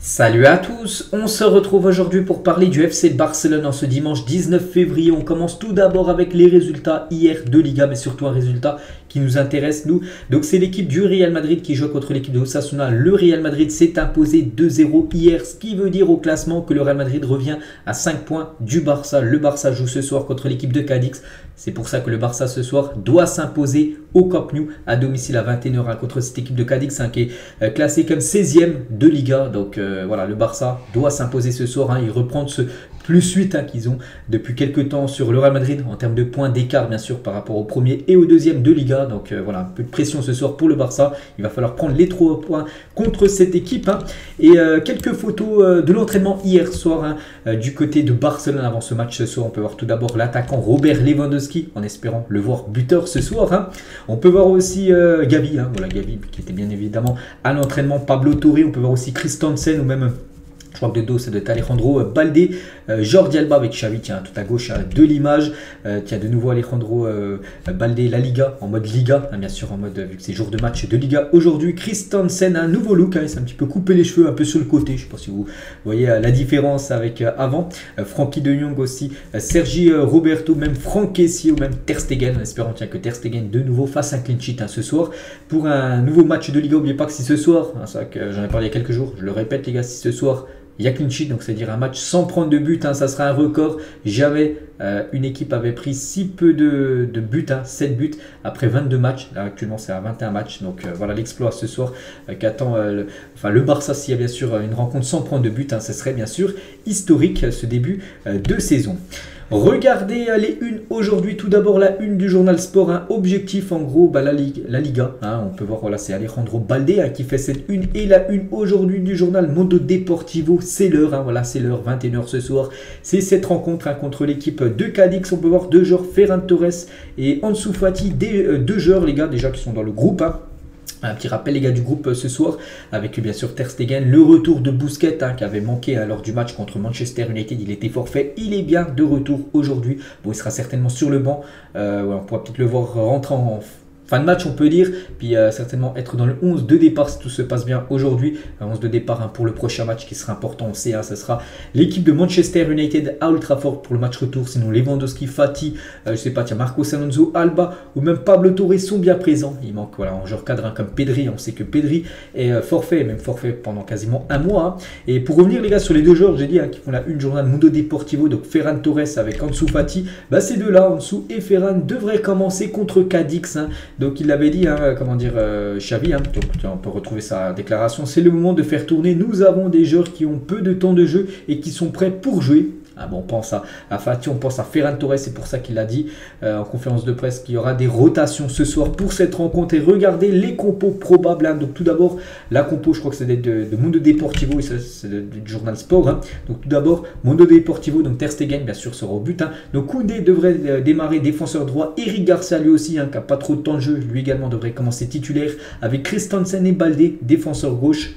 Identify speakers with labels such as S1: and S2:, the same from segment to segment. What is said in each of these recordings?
S1: Salut à tous, on se retrouve aujourd'hui pour parler du FC Barcelone en ce dimanche 19 février. On commence tout d'abord avec les résultats hier de Liga, mais surtout un résultat qui nous intéresse nous. Donc c'est l'équipe du Real Madrid qui joue contre l'équipe de Osasuna. Le Real Madrid s'est imposé 2-0 hier, ce qui veut dire au classement que le Real Madrid revient à 5 points du Barça. Le Barça joue ce soir contre l'équipe de Cadix. C'est pour ça que le Barça ce soir doit s'imposer au Camp Nou à domicile à 21h contre cette équipe de Cadix qui est classée comme 16e de Liga. Donc voilà, le Barça doit s'imposer ce soir. Ils reprennent ce plus 8 qu'ils ont depuis quelques temps sur le Real Madrid en termes de points d'écart bien sûr par rapport au premier et au deuxième de Liga. Donc voilà, un peu de pression ce soir pour le Barça. Il va falloir prendre les 3 points contre cette équipe. Et quelques photos de l'entraînement hier soir du côté de Barcelone avant ce match ce soir. On peut voir tout d'abord l'attaquant Robert Lewandowski en espérant le voir buteur ce soir. On peut voir aussi Gavi, voilà Gavi qui était bien évidemment à l'entraînement, Pablo Torre. On peut voir aussi Christensen ou même je crois que de dos, ça doit être Alejandro Baldé, Jordi Alba avec Xavi, tiens, tout à gauche de l'image. Tiens, de nouveau Alejandro Baldé, la Liga, en mode Liga, bien sûr, en mode, vu que c'est jour de match de Liga aujourd'hui. Christensen, un nouveau look, il s'est un petit peu coupé les cheveux un peu sur le côté. Je ne sais pas si vous voyez la différence avec avant. Frankie de Jong aussi, Sergi Roberto, même Franck Kessié ou même Ter Stegen, en espérant tiens, que Ter Stegen de nouveau fasse un clean sheet ce soir pour un nouveau match de Liga. N'oubliez pas que si ce soir, c'est vrai que j'en ai parlé il y a quelques jours, je le répète les gars, si ce soir, il y a clean sheet, donc c'est-à-dire un match sans prendre de but, ça sera un record. Jamais une équipe avait pris si peu de buts, 7 buts après 22 matchs. Là actuellement c'est à 21 matchs, donc voilà l'exploit ce soir qu'attend le Barça s'il y a bien sûr une rencontre sans prendre de but. Ce serait bien sûr historique ce début de saison. Regardez les unes aujourd'hui. Tout d'abord la une du journal Sport. Objectif en gros la Liga. On peut voir voilà c'est Alejandro Baldé qui fait cette une. Et la une aujourd'hui du journal Mundo Deportivo. C'est l'heure. Voilà c'est l'heure 21h ce soir. C'est cette rencontre contre l'équipe de Cadix. On peut voir deux joueurs, Ferran Torres et Ansu Fati. Deux joueurs les gars déjà qui sont dans le groupe. Un petit rappel les gars du groupe ce soir avec bien sûr Ter Stegen, le retour de Busquets qui avait manqué lors du match contre Manchester United, il était forfait, il est bien de retour aujourd'hui. Bon, il sera certainement sur le banc, on pourra peut-être le voir rentrer en fin de match on peut dire, puis certainement être dans le 11 de départ si tout se passe bien aujourd'hui. 11 de départ pour le prochain match qui sera important, on sait, ce sera l'équipe de Manchester United à Old Trafford pour le match retour. Sinon Lewandowski, Fati, je sais pas, tiens, Marcos Alonso, Alba ou même Pablo Torre sont bien présents. Il manque voilà, un joueur cadre comme Pedri, on sait que Pedri est forfait, même forfait pendant quasiment un mois. Et pour revenir les gars sur les deux joueurs, j'ai dit qui font la une journal Mundo Deportivo, donc Ferran Torres avec Ansu Fati, ces deux-là, Ansu et Ferran, devraient commencer contre Cadix. Donc il l'avait dit, comment dire, Xavi, donc on peut retrouver sa déclaration. C'est le moment de faire tourner. Nous avons des joueurs qui ont peu de temps de jeu et qui sont prêts pour jouer. Bon, on pense à Fati, on pense à Ferran Torres, c'est pour ça qu'il a dit en conférence de presse qu'il y aura des rotations ce soir pour cette rencontre. Et regardez les compos probables. Donc tout d'abord, la compo, je crois que c'est de Mundo Deportivo, et c'est du journal Sport. Donc tout d'abord, Mundo Deportivo, donc Ter Stegen bien sûr sera au but. Donc Koundé devrait démarrer défenseur droit. Eric Garcia lui aussi, qui n'a pas trop de temps de jeu, lui également devrait commencer titulaire avec Christensen et Baldé, défenseur gauche.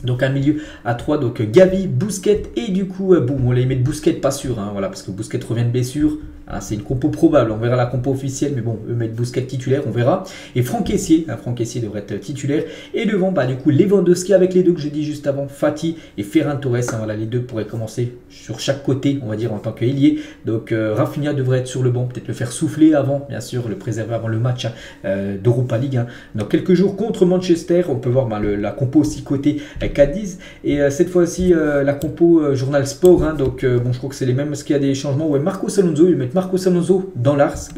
S1: Donc un milieu à 3, donc Gavi, Busquets et du coup, on les met de Busquets pas sûr, voilà, parce que Busquets revient de blessure. C'est une compo probable, on verra la compo officielle, mais bon, eux mettent Busquets titulaire, on verra. Et Franck Kessié, Franck Kessié devrait être titulaire. Et devant, du coup, Lewandowski avec les deux que j'ai dit juste avant, Fati et Ferran Torres. Voilà, les deux pourraient commencer sur chaque côté, on va dire, en tant qu'ailier. Donc Rafinha devrait être sur le banc, peut-être le faire souffler avant, bien sûr, le préserver avant le match d'Europa League. Dans quelques jours contre Manchester, on peut voir la compo aussi côté Cadiz. Et cette fois-ci, la compo Journal Sport. Donc bon, je crois que c'est les mêmes, parce qu'il y a des changements. Ouais, Marcos Alonso, ils mettent Marcos Alonso dans l'axe,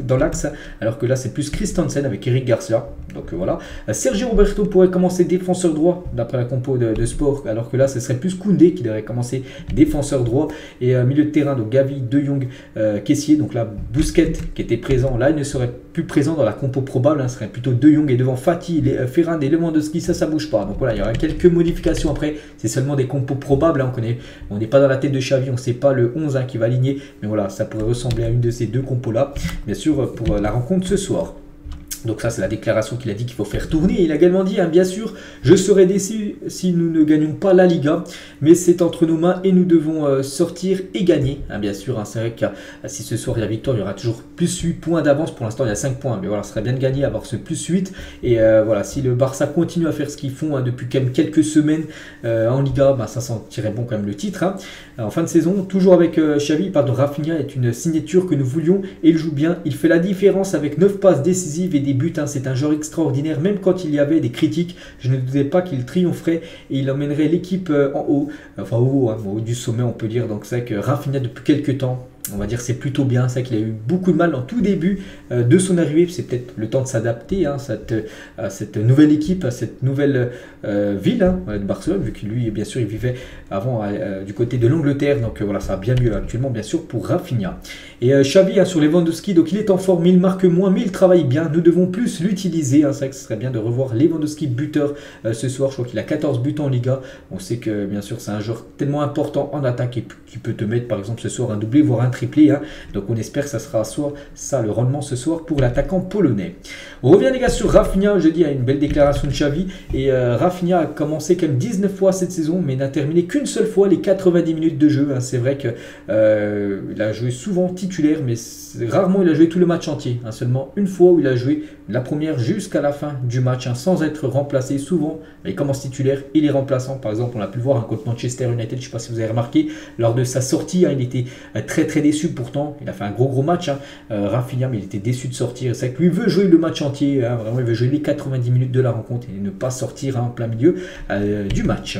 S1: alors que là c'est plus Christensen avec Eric Garcia. Donc voilà. Sergi Roberto pourrait commencer défenseur droit d'après la compo de Sport, alors que là ce serait plus Koundé qui devrait commencer défenseur droit. Et milieu de terrain, donc Gavi, De Jong, Kessié. Donc là Busquets qui était présent, là il ne serait plus présent dans la compo probable, ce serait plutôt De Jong, et devant Fati, Ferran et Lewandowski, ça bouge pas. Donc voilà, il y aura quelques modifications. Après c'est seulement des compos probables, on n'est pas dans la tête de Xavi, on ne sait pas le 11 qui va aligner, mais voilà, ça pourrait ressembler à une de ces deux compos là, bien sûr, pour la rencontre ce soir. Donc ça, c'est la déclaration qu'il a dit qu'il faut faire tourner. Il a également dit, bien sûr, je serai déçu si nous ne gagnons pas la Liga, mais c'est entre nos mains et nous devons sortir et gagner. Bien sûr, c'est vrai que si ce soir il y a victoire, il y aura toujours plus 8 points d'avance. Pour l'instant, il y a 5 points, mais voilà, ce serait bien de gagner, avoir ce plus 8. Et voilà, si le Barça continue à faire ce qu'ils font depuis quand même quelques semaines en Liga, ça sentirait bon quand même le titre. En fin de saison, toujours avec Xavi, il parle de Rafinha, est une signature que nous voulions et il joue bien. Il fait la différence avec 9 passes décisives et des buts. C'est un joueur extraordinaire, même quand il y avait des critiques, je ne doutais pas qu'il triompherait et il emmènerait l'équipe en haut, enfin au haut du sommet on peut dire. Donc c'est vrai que Rafinha depuis quelques temps, on va dire c'est plutôt bien, c'est qu'il a eu beaucoup de mal en tout début de son arrivée, c'est peut-être le temps de s'adapter à cette nouvelle équipe, à cette nouvelle ville de Barcelone, vu que lui bien sûr il vivait avant du côté de l'Angleterre, donc voilà, ça va bien mieux actuellement bien sûr pour Rafinha. Et Xavi sur Lewandowski, donc il est en forme, il marque moins mais il travaille bien, nous devons plus l'utiliser, c'est vrai que ce serait bien de revoir Lewandowski buteur ce soir, je crois qu'il a 14 buts en Liga, on sait que bien sûr c'est un joueur tellement important en attaque et qui peut te mettre par exemple ce soir un doublé voire un triplé, donc on espère que ça sera soit ça le rendement ce soir pour l'attaquant polonais. On revient les gars sur Rafinha, je dis une belle déclaration de Xavi, et Rafinha a commencé quand même 19 fois cette saison mais n'a terminé qu'une seule fois les 90 minutes de jeu, c'est vrai que il a joué souvent titulaire mais rarement il a joué tout le match entier, seulement une fois où il a joué la première jusqu'à la fin du match sans être remplacé. Souvent il commence titulaire, il est remplaçant, par exemple on a pu le voir contre Manchester United, je ne sais pas si vous avez remarqué lors de sa sortie, il était très déçu, pourtant il a fait un gros match Rafinha, mais il était déçu de sortir. C'est que lui veut jouer le match entier, vraiment il veut jouer les 90 minutes de la rencontre et ne pas sortir en plein milieu du match.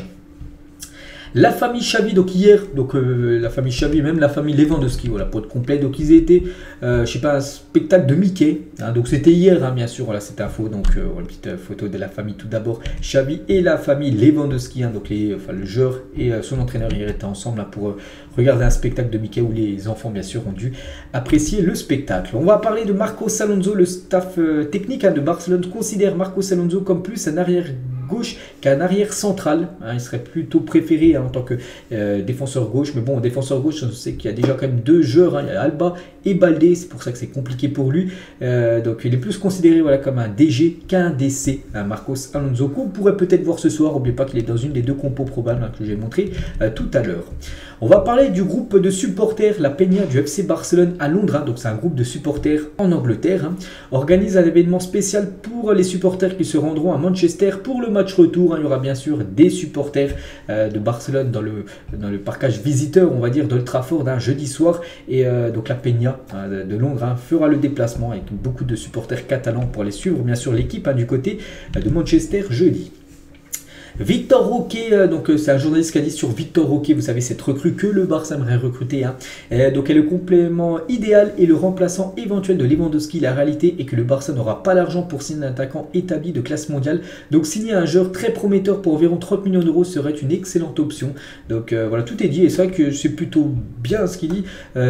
S1: La famille Xavi, donc hier, la famille Xavi, même la famille Lewandowski, voilà, pour être complet, donc ils étaient, je sais pas, un spectacle de Mickey, donc c'était hier, bien sûr, voilà, cette info, donc une petite photo de la famille tout d'abord, Xavi et la famille Lewandowski, donc le joueur et son entraîneur hier étaient ensemble pour regarder un spectacle de Mickey où les enfants, bien sûr, ont dû apprécier le spectacle. On va parler de Marcos Alonso, le staff technique de Barcelone considère Marcos Alonso comme plus un arrière gauche qu'un arrière central, il serait plutôt préféré en tant que défenseur gauche, mais bon, défenseur gauche, on sait qu'il y a déjà quand même deux joueurs, il y a Alba et Baldé, c'est pour ça que c'est compliqué pour lui, donc il est plus considéré comme un DG qu'un DC, Marcos Alonso, qu'on pourrait peut-être voir ce soir. N'oubliez pas qu'il est dans une des deux compos probables que j'ai montré tout à l'heure. On va parler du groupe de supporters, la Peña du FC Barcelone à Londres, donc c'est un groupe de supporters en Angleterre, organise un événement spécial pour les supporters qui se rendront à Manchester pour le match retour. Il y aura bien sûr des supporters de Barcelone dans le parcage visiteur, on va dire, d'Old Trafford jeudi soir, et donc la Peña de Londres fera le déplacement avec beaucoup de supporters catalans pour aller suivre bien sûr l'équipe du côté de Manchester jeudi. Victor Roque, donc c'est un journaliste qui a dit sur Victor Roque, vous savez cette recrue que le Barça aimerait recruter, donc est le complément idéal et le remplaçant éventuel de Lewandowski. La réalité est que le Barça n'aura pas l'argent pour signer un attaquant établi de classe mondiale, donc signer un joueur très prometteur pour environ 30 millions d'euros serait une excellente option. Donc voilà, tout est dit, et c'est vrai que c'est plutôt bien ce qu'il dit,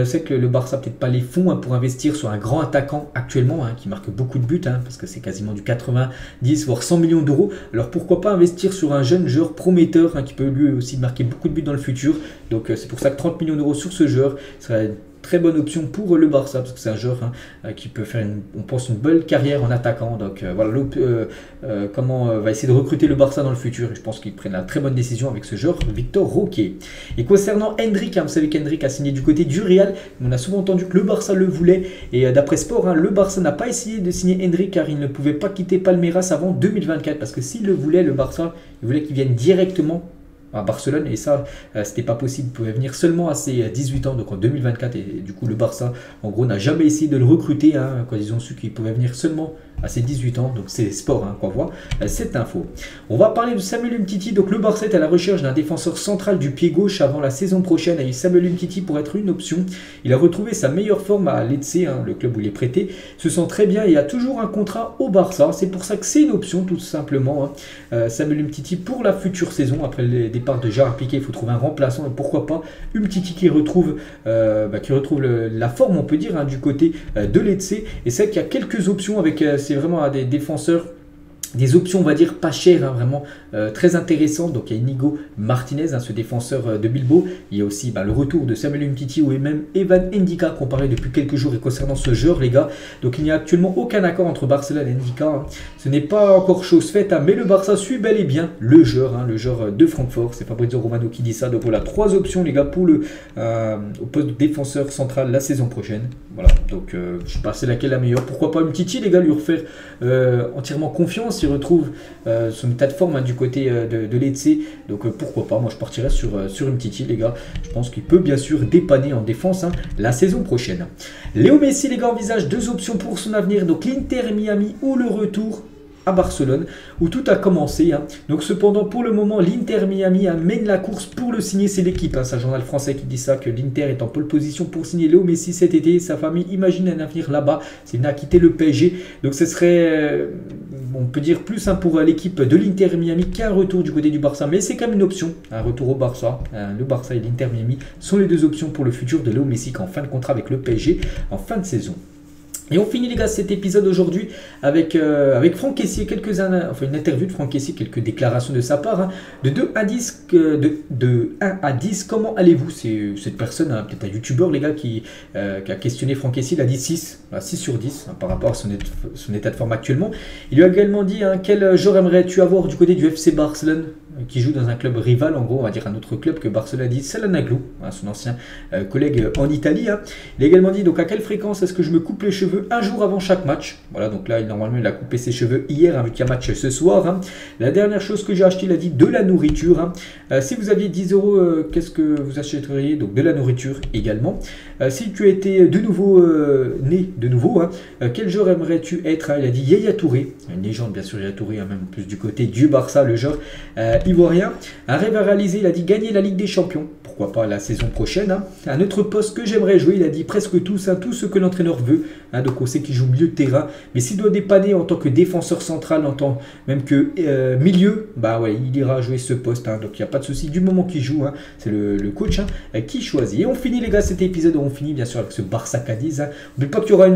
S1: c'est que le Barça n'a peut-être pas les fonds pour investir sur un grand attaquant actuellement, qui marque beaucoup de buts, parce que c'est quasiment du 90 voire 100 millions d'euros, alors pourquoi pas investir sur un jeune joueur prometteur qui peut lui aussi marquer beaucoup de buts dans le futur. Donc c'est pour ça que 30 millions d'euros sur ce joueur serait une très bonne option pour le Barça, parce que c'est un joueur qui peut faire on pense une belle carrière en attaquant. Donc voilà comment va essayer de recruter le Barça dans le futur, et je pense qu'ils prennent la très bonne décision avec ce joueur Victor Roque. Et concernant Endrick, vous savez qu'Endrick a signé du côté du Real, on a souvent entendu que le Barça le voulait, et d'après Sport, le Barça n'a pas essayé de signer Endrick car il ne pouvait pas quitter Palmeiras avant 2024, parce que s'il le voulait, le Barça, il voulait qu'il vienne directement à Barcelone, et ça c'était pas possible, il pouvait venir seulement à ses 18 ans, donc en 2024, et du coup le Barça en gros n'a jamais essayé de le recruter quand ils ont su qu'il pouvait venir seulement à ses 18 ans, donc c'est Sport qu'on voit cette info. On va parler de Samuel Umtiti, donc le Barça est à la recherche d'un défenseur central du pied gauche avant la saison prochaine, et Samuel Umtiti pourrait être une option. Il a retrouvé sa meilleure forme à Lecce, le club où il est prêté, se sent très bien et a toujours un contrat au Barça, c'est pour ça que c'est une option tout simplement. Samuel Umtiti pour la future saison, après le départ de Gérard Piqué, il faut trouver un remplaçant, et pourquoi pas Umtiti qui retrouve la forme, on peut dire, du côté de Lecce, et c'est qu'il y a quelques options avec c'est vraiment des défenseurs des options, on va dire, pas chères, hein, vraiment très intéressantes. Donc il y a Inigo Martinez, hein, ce défenseur de Bilbao. Il y a aussi le retour de Samuel Umtiti ou même Evan Ndika qu'on parlait depuis quelques jours et concernant ce joueur, les gars. Donc il n'y a actuellement aucun accord entre Barcelone et Ndika. Hein. Ce n'est pas encore chose faite, hein, mais le Barça suit bel et bien le joueur de Francfort. C'est Fabrizio Romano qui dit ça. Donc voilà, 3 options, les gars, pour au poste de défenseur central la saison prochaine. Voilà, donc je ne sais pas c'est laquelle la meilleure. Pourquoi pas Umtiti, les gars, lui refaire entièrement confiance. Il retrouve son état de forme, hein, du côté de Lecce. Donc pourquoi pas, moi je partirais sur Umtiti, les gars. Je pense qu'il peut bien sûr dépanner en défense, hein, la saison prochaine. Léo Messi, les gars, envisage 2 options pour son avenir. Donc l'Inter Miami ou le retour à Barcelone, où tout a commencé. Hein. Donc cependant, pour le moment, l'Inter Miami mène la course pour le signer. C'est l'équipe, hein, c'est un journal français qui dit ça, que l'Inter est en pole position pour signer Léo Messi cet été. Sa famille imagine un avenir là-bas. C'est n'a quitté le PSG. Donc ce serait, on peut dire, plus, hein, pour l'équipe de l'Inter Miami qu'un retour du côté du Barça. Mais c'est quand même une option, un retour au Barça. Le Barça et l'Inter Miami sont les 2 options pour le futur de Léo Messi, qui est en fin de contrat avec le PSG en fin de saison. Et on finit, les gars, cet épisode aujourd'hui avec Franck Kessié, une interview de Franck Kessié, quelques déclarations de sa part, hein, de 2 à 10, de 1 à 10, comment allez-vous? C'est cette personne, hein, peut-être un youtubeur, les gars, qui a questionné Franck Kessié, il a dit 6, 6 sur 10, hein, par rapport à son état de forme actuellement. Il lui a également dit, hein, quel joueur aimerais-tu avoir du côté du FC Barcelone, qui joue dans un club rival, en gros, on va dire un autre club que Barcelone, a dit Çalhanoğlu, hein, son ancien collègue en Italie. Hein. Il a également dit, donc à quelle fréquence est-ce que je me coupe les cheveux? Un jour avant chaque match. Voilà, donc là, normalement, il a coupé ses cheveux hier, hein, vu qu'il y a match ce soir. Hein. La dernière chose que j'ai acheté, il a dit de la nourriture. Hein. Si vous aviez 10 €, qu'est-ce que vous achèteriez? Donc de la nourriture également. Si tu étais de nouveau né de nouveau, hein, quel joueur aimerais-tu être? Hein. Il a dit Yaya Touré, une légende bien sûr, Yaya Touré, hein, même plus du côté du Barça, le joueur ivoirien. Un rêve à réaliser, il a dit gagner la Ligue des Champions. Pourquoi pas la saison prochaine. Hein. Un autre poste que j'aimerais jouer, il a dit presque tous, hein, tout ce que l'entraîneur veut. Hein, donc on sait qu'il joue milieu de terrain, mais s'il doit dépanner en tant que défenseur central, en tant même que milieu, bah ouais, il ira jouer ce poste. Hein, donc il n'y a pas de souci du moment qu'il joue. Hein, c'est le coach, hein, qui choisit. Et on finit, les gars, cet épisode, on finit bien sûr avec ce Barça Cadiz. Hein. N'oubliez pas qu'il y aura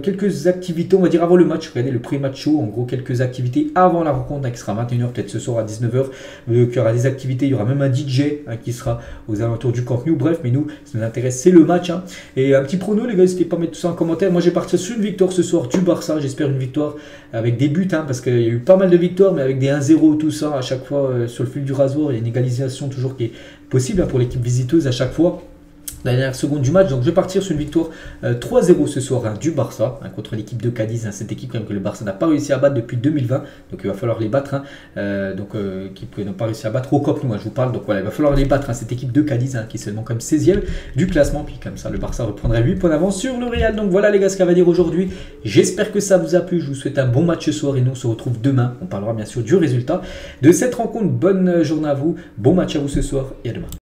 S1: quelques activités, on va dire avant le match. Regardez le pré-match show, en gros quelques activités avant la rencontre, hein, qui sera 21 h, peut-être ce soir à 19 h. Qu'il y aura des activités, il y aura même un DJ, hein, qui sera aux alentours du Camp Nou. Bref, mais nous, ce qui nous intéresse, c'est le match. Hein. Et un petit prono, les gars, n'hésitez pas à mettre tout ça en commentaire. Moi, j'ai parti sur une victoire ce soir du Barça. J'espère une victoire avec des buts, hein, parce qu'il y a eu pas mal de victoires, mais avec des 1-0, tout ça, à chaque fois, sur le fil du rasoir. Il y a une égalisation toujours qui est possible, hein, pour l'équipe visiteuse à chaque fois. La dernière seconde du match, donc je vais partir sur une victoire 3-0 ce soir, hein, du Barça, hein, contre l'équipe de Cadiz, hein, cette équipe quand même que le Barça n'a pas réussi à battre depuis 2020, donc il va falloir les battre, hein, qui n'ont pas réussi à battre au Camp Nou, moi je vous parle, donc voilà, il va falloir les battre, hein, cette équipe de Cadiz, hein, qui est seulement comme 16e du classement, puis comme ça le Barça reprendrait 8 points d'avance sur le Real. Donc voilà, les gars, ce qu'on va dire aujourd'hui, j'espère que ça vous a plu, je vous souhaite un bon match ce soir et nous on se retrouve demain, on parlera bien sûr du résultat de cette rencontre. Bonne journée à vous, bon match à vous ce soir et à demain.